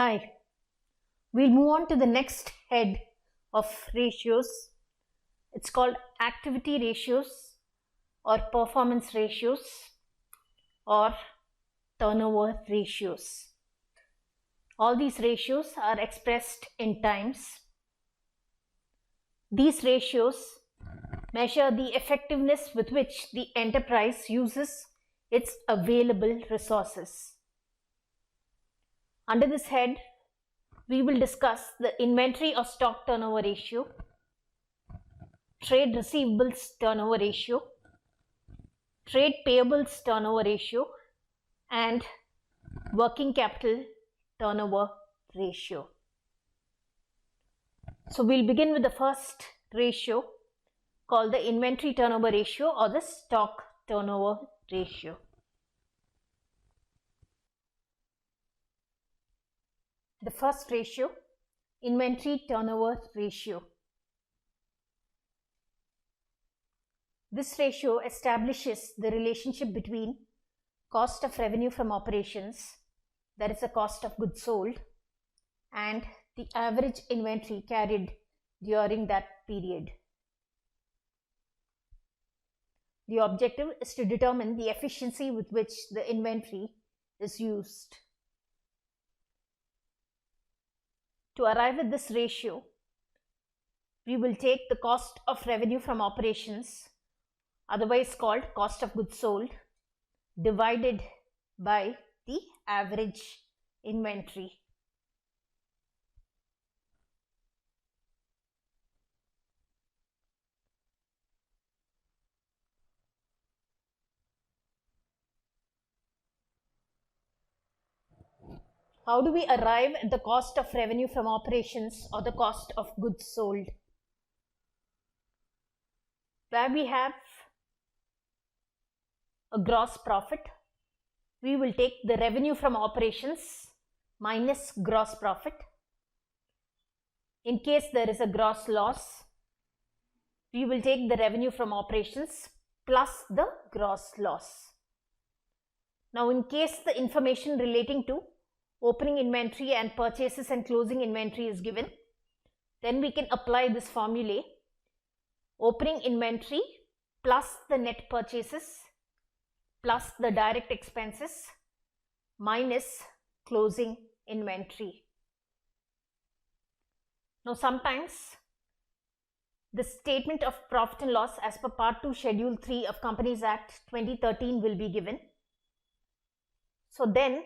Hi, we'll move on to the next head of ratios. It's called activity ratios or performance ratios or turnover ratios. All these ratios are expressed in times. These ratios measure the effectiveness with which the enterprise uses its available resources. Under this head, we will discuss the inventory or stock turnover ratio, trade receivables turnover ratio, trade payables turnover ratio, and working capital turnover ratio. So we'll begin with the first ratio called the inventory turnover ratio or the stock turnover ratio. The first ratio, inventory turnover ratio. This ratio establishes the relationship between cost of revenue from operations, that is the cost of goods sold, and the average inventory carried during that period. The objective is to determine the efficiency with which the inventory is used. To arrive at this ratio, we will take the cost of revenue from operations, otherwise called cost of goods sold, divided by the average inventory. How do we arrive at the cost of revenue from operations or the cost of goods sold? Where we have a gross profit, we will take the revenue from operations minus gross profit. In case there is a gross loss, we will take the revenue from operations plus the gross loss. Now, in case the information relating to opening inventory and purchases and closing inventory is given, then we can apply this formula: opening inventory plus the net purchases plus the direct expenses minus closing inventory. Now, sometimes the statement of profit and loss as per Part 2 Schedule 3 of Companies Act 2013 will be given. So then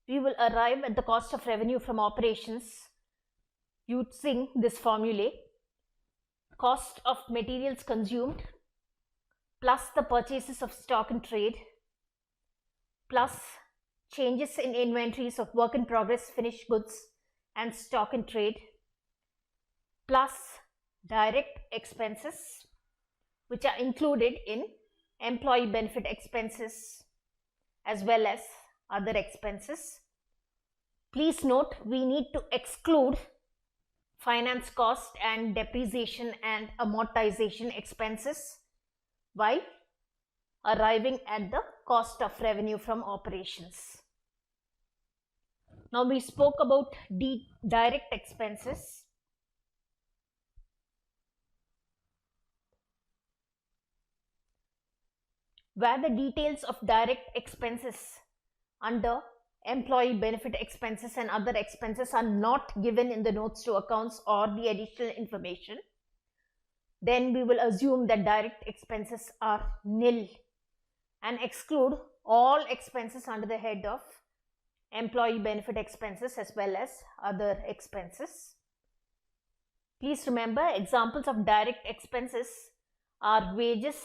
we will arrive at the cost of revenue from operations using this formula: cost of materials consumed plus the purchases of stock in trade plus changes in inventories of work in progress, finished goods and stock in trade plus direct expenses which are included in employee benefit expenses as well as other expenses. Please note, we need to exclude finance cost and depreciation and amortization expenses while arriving at the cost of revenue from operations. Now, we spoke about direct expenses. Where the details of direct expenses under employee benefit expenses and other expenses are not given in the notes to accounts or the additional information, then we will assume that direct expenses are nil and exclude all expenses under the head of employee benefit expenses as well as other expenses. Please remember, examples of direct expenses are wages,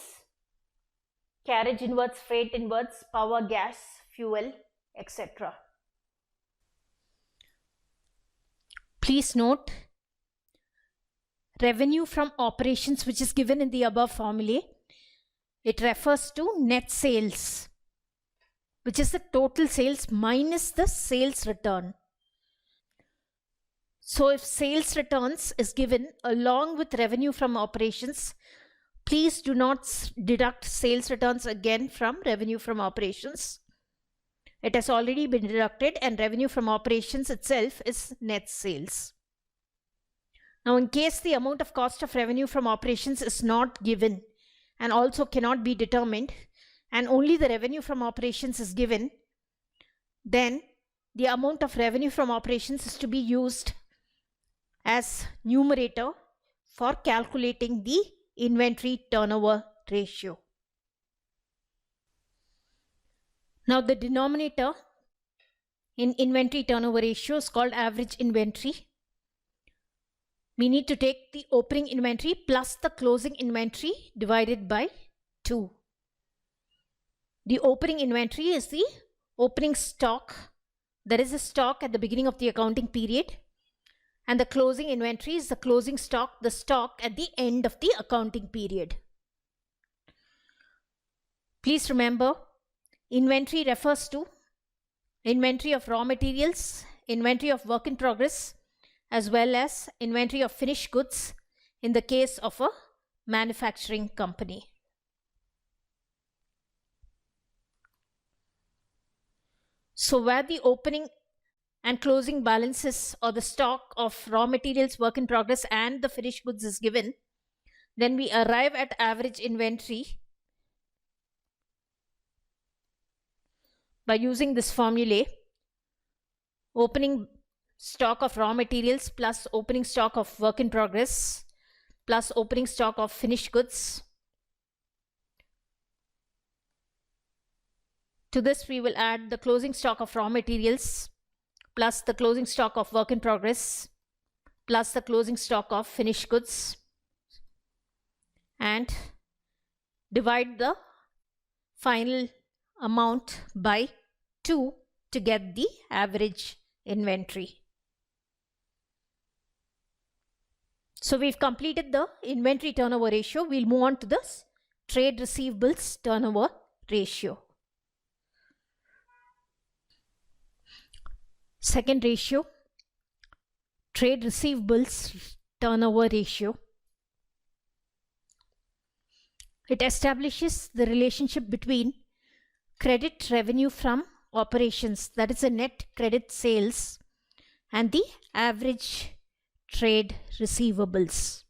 carriage inwards, freight inwards, power, gas, fuel, etc. Please note, revenue from operations which is given in the above formula, it refers to net sales, which is the total sales minus the sales return. So if sales returns is given along with revenue from operations, please do not deduct sales returns again from revenue from operations. It has already been deducted, and revenue from operations itself is net sales. Now, in case the amount of cost of revenue from operations is not given and also cannot be determined, and only the revenue from operations is given, then the amount of revenue from operations is to be used as numerator for calculating the inventory turnover ratio. Now, the denominator in inventory turnover ratio is called average inventory. We need to take the opening inventory plus the closing inventory divided by 2. The opening inventory is the opening stock. There is a stock at the beginning of the accounting period, and the closing inventory is the closing stock, the stock at the end of the accounting period. Please remember, inventory refers to inventory of raw materials, inventory of work in progress, as well as inventory of finished goods in the case of a manufacturing company. So where the opening and closing balances or the stock of raw materials, work in progress and the finished goods is given, then we arrive at average inventory by using this formulae: opening stock of raw materials plus opening stock of work in progress plus opening stock of finished goods. To this we will add the closing stock of raw materials plus the closing stock of work in progress plus the closing stock of finished goods, and divide the final amount by 2 to get the average inventory. So we've completed the inventory turnover ratio. We'll move on to the trade receivables turnover ratio. Second ratio, trade receivables turnover ratio. It establishes the relationship between credit revenue from operations, that is a net credit sales, and the average trade receivables.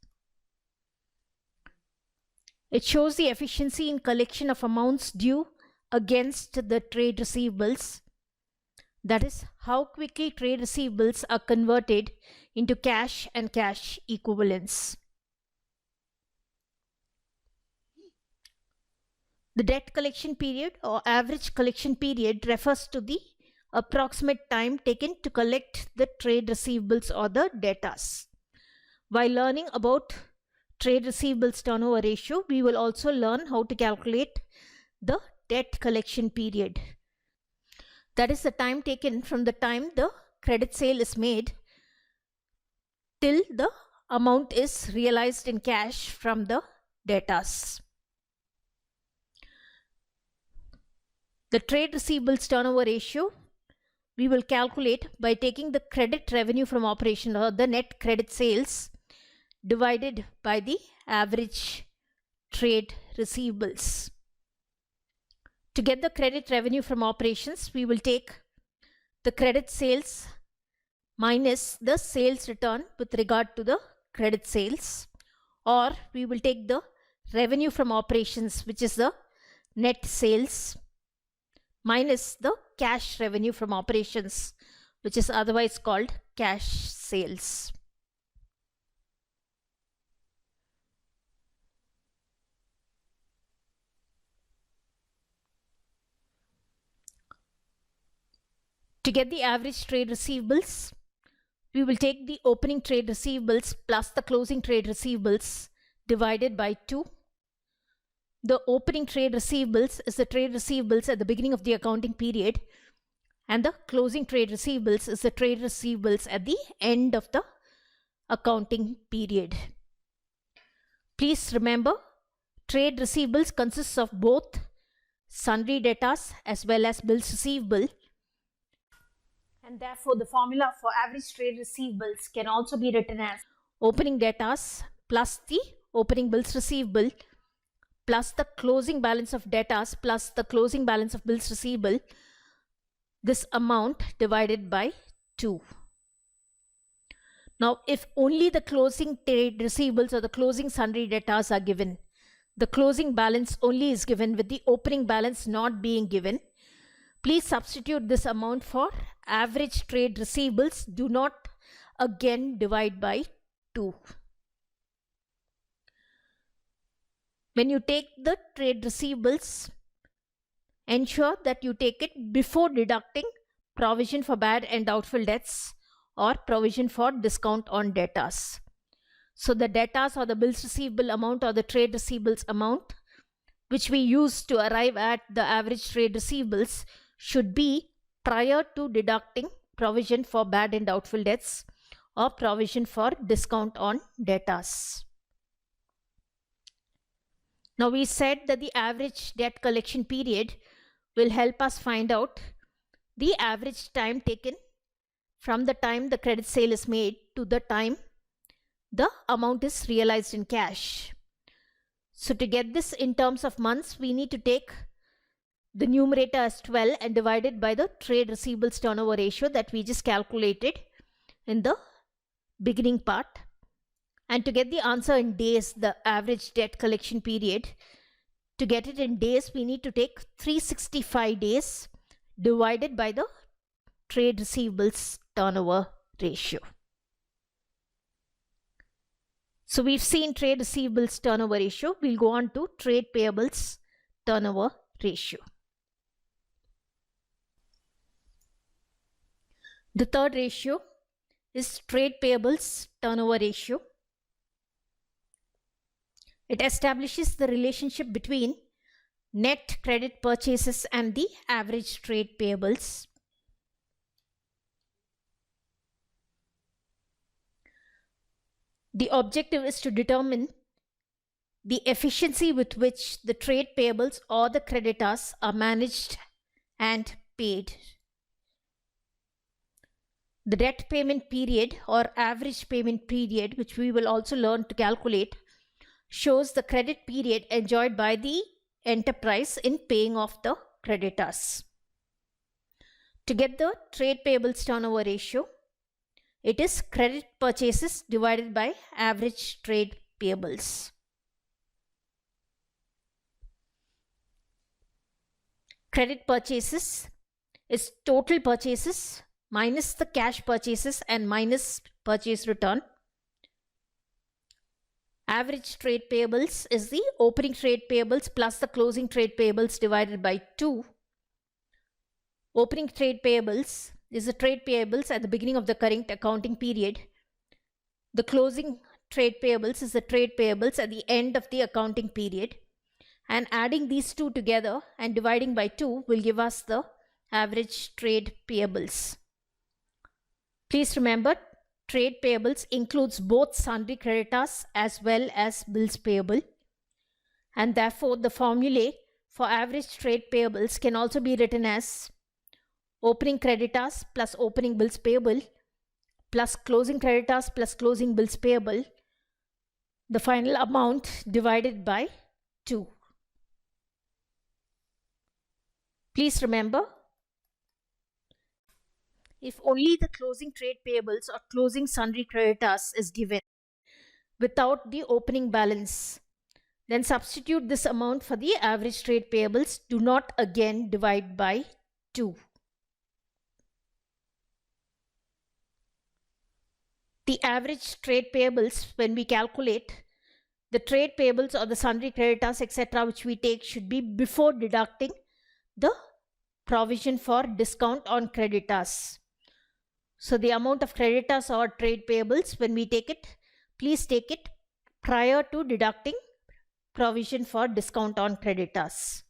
It shows the efficiency in collection of amounts due against the trade receivables, that is how quickly trade receivables are converted into cash and cash equivalents. The debt collection period or average collection period refers to the approximate time taken to collect the trade receivables or the debtors. While learning about trade receivables turnover ratio, we will also learn how to calculate the debt collection period. That is the time taken from the time the credit sale is made till the amount is realized in cash from the debtors. The trade receivables turnover ratio we will calculate by taking the credit revenue from operation or the net credit sales divided by the average trade receivables. To get the credit revenue from operations, we will take the credit sales minus the sales return with regard to the credit sales, or we will take the revenue from operations, which is the net sales, minus the cash revenue from operations, which is otherwise called cash sales. To get the average trade receivables, we will take the opening trade receivables plus the closing trade receivables divided by 2. The opening trade receivables is the trade receivables at the beginning of the accounting period, and the closing trade receivables is the trade receivables at the end of the accounting period. Please remember, trade receivables consists of both sundry debtors as well as bills receivable, and therefore the formula for average trade receivables can also be written as opening debtors plus the opening bills receivable plus the closing balance of debtors plus the closing balance of bills receivable this amount divided by 2. Now, if only the closing trade receivables or the closing sundry debtors are given, the closing balance only is given with the opening balance not being given, please substitute this amount for average trade receivables. Do not again divide by 2. When you take the trade receivables, ensure that you take it before deducting provision for bad and doubtful debts or provision for discount on debtors. So the debtors or the bills receivable amount or the trade receivables amount which we use to arrive at the average trade receivables should be prior to deducting provision for bad and doubtful debts or provision for discount on debtors. Now we said that the average debt collection period will help us find out the average time taken from the time the credit sale is made to the time the amount is realized in cash. So to get this in terms of months, we need to take the numerator as 12 and divide it by the trade receivables turnover ratio that we just calculated in the beginning part. And to get the answer in days, the average debt collection period, to get it in days, we need to take 365 days divided by the trade receivables turnover ratio. So we've seen trade receivables turnover ratio. We'll go on to trade payables turnover ratio. The third ratio is trade payables turnover ratio. It establishes the relationship between net credit purchases and the average trade payables. The objective is to determine the efficiency with which the trade payables or the creditors are managed and paid. The debt payment period or average payment period, which we will also learn to calculate, shows the credit period enjoyed by the enterprise in paying off the creditors. To get the trade payables turnover ratio, it is credit purchases divided by average trade payables. Credit purchases is total purchases minus the cash purchases and minus purchase return. Average trade payables is the opening trade payables plus the closing trade payables divided by 2. Opening trade payables is the trade payables at the beginning of the current accounting period. The closing trade payables is the trade payables at the end of the accounting period. And adding these two together and dividing by 2 will give us the average trade payables. Please remember, trade payables includes both sundry creditors as well as bills payable. And therefore, the formulae for average trade payables can also be written as opening creditors plus opening bills payable plus closing creditors plus closing bills payable, the final amount divided by 2. Please remember, if only the closing trade payables or closing sundry creditors is given without the opening balance, then substitute this amount for the average trade payables. Do not again divide by 2. The average trade payables, when we calculate, the trade payables or the sundry creditors etc. which we take should be before deducting the provision for discount on creditors. So the amount of creditors or trade payables, when we take it, please take it prior to deducting provision for discount on creditors.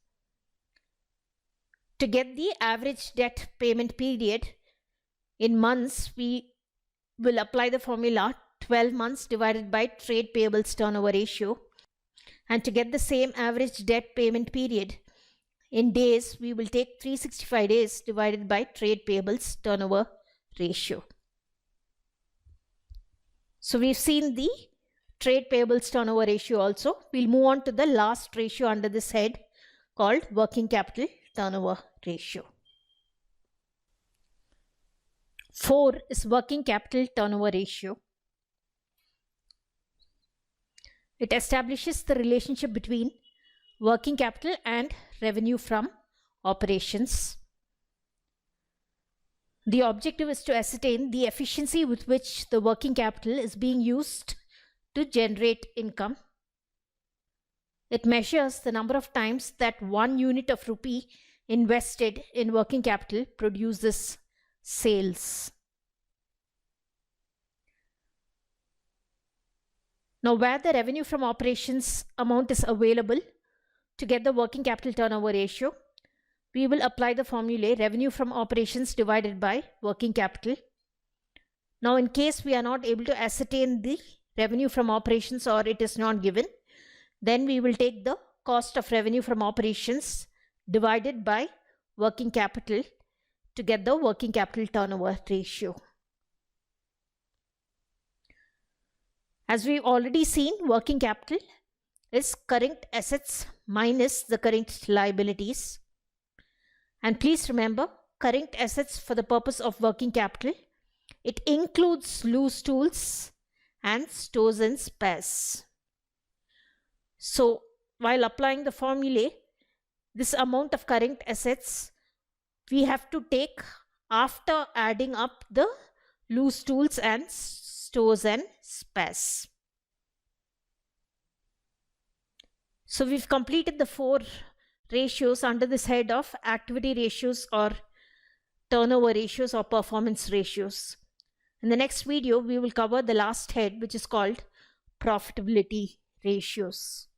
To get the average debt payment period in months, we will apply the formula 12 months divided by trade payables turnover ratio. And to get the same average debt payment period in days, we will take 365 days divided by trade payables turnover ratio. So we've seen the trade payables turnover ratio also. We'll move on to the last ratio under this head called working capital turnover ratio. 4 is working capital turnover ratio. It establishes the relationship between working capital and revenue from operations. The objective is to ascertain the efficiency with which the working capital is being used to generate income. It measures the number of times that 1 unit of rupee invested in working capital produces sales. Now, where the revenue from operations amount is available to get the working capital turnover ratio, we will apply the formula revenue from operations divided by working capital. Now, in case we are not able to ascertain the revenue from operations or it is not given, then we will take the cost of revenue from operations divided by working capital to get the working capital turnover ratio. As we've already seen, working capital is current assets minus the current liabilities. And please remember, current assets for the purpose of working capital, it includes loose tools and stores and spares. So while applying the formula, this amount of current assets we have to take after adding up the loose tools and stores and spares. So we've completed the 4 ratios under this head of activity ratios or turnover ratios or performance ratios. In the next video, we will cover the last head, which is called profitability ratios.